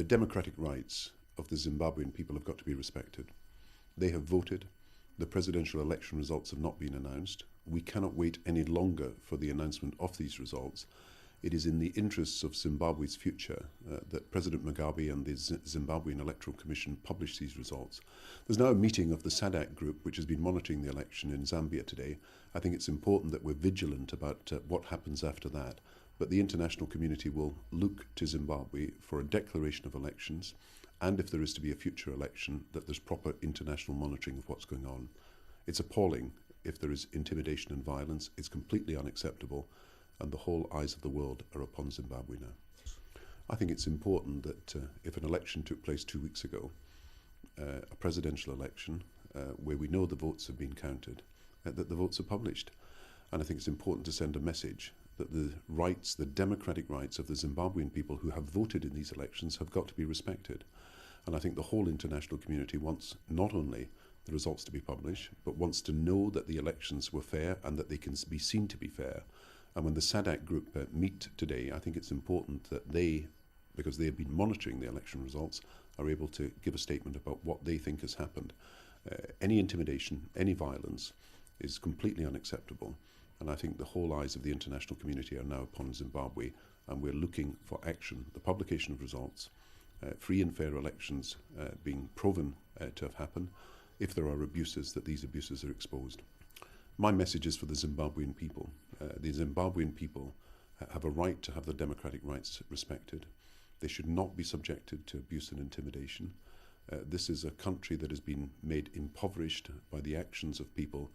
The democratic rights of the Zimbabwean people have got to be respected. They have voted. The presidential election results have not been announced. We cannot wait any longer for the announcement of these results. It is in the interests of Zimbabwe's future that President Mugabe and the Zimbabwean Electoral Commission publish these results. There's now a meeting of the SADAC group, which has been monitoring the election in Zambia today. I think it's important that we're vigilant about what happens after that. But the international community will look to Zimbabwe for a declaration of elections, and if there is to be a future election, that there's proper international monitoring of what's going on. It's appalling if there is intimidation and violence. It's completely unacceptable, and the whole eyes of the world are upon Zimbabwe now. I think it's important that if an election took place 2 weeks ago, a presidential election, where we know the votes have been counted, that the votes are published. And I think it's important to send a message that the rights, the democratic rights of the Zimbabwean people who have voted in these elections have got to be respected. And I think the whole international community wants not only the results to be published, but wants to know that the elections were fair and that they can be seen to be fair. And when the SADAC group meet today, I think it's important that they, because they have been monitoring the election results, are able to give a statement about what they think has happened. Any intimidation, any violence is completely unacceptable. And I think the whole eyes of the international community are now upon Zimbabwe, and we're looking for action, the publication of results, free and fair elections being proven to have happened. If there are abuses, that these abuses are exposed. My message is for the Zimbabwean people. The Zimbabwean people have a right to have their democratic rights respected. They should not be subjected to abuse and intimidation. This is a country that has been made impoverished by the actions of people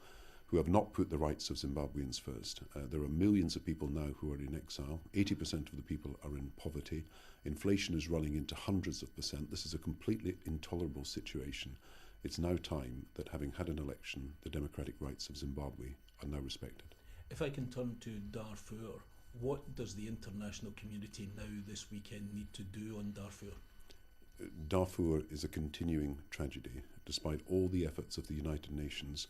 who have not put the rights of Zimbabweans first. There are millions of people now who are in exile. 80% of the people are in poverty. Inflation is running into hundreds of percent. This is a completely intolerable situation. It's now time that, having had an election, the democratic rights of Zimbabwe are now respected. If I can turn to Darfur, what does the international community now this weekend need to do on Darfur? Darfur is a continuing tragedy, despite all the efforts of the United Nations,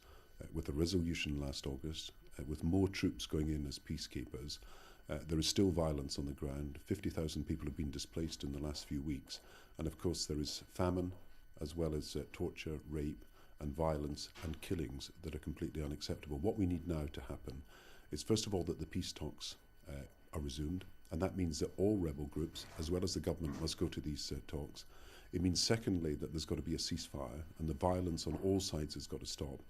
with a resolution last August, with more troops going in as peacekeepers. There is still violence on the ground. 50,000 people have been displaced in the last few weeks. And of course there is famine, as well as torture, rape and violence and killings that are completely unacceptable. What we need now to happen is, first of all, that the peace talks are resumed. And that means that all rebel groups, as well as the government, must go to these talks. It means, secondly, that there's got to be a ceasefire and the violence on all sides has got to stop.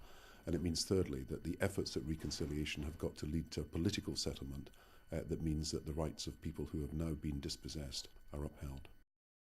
And it means, thirdly, that the efforts at reconciliation have got to lead to a political settlement that means that the rights of people who have now been dispossessed are upheld.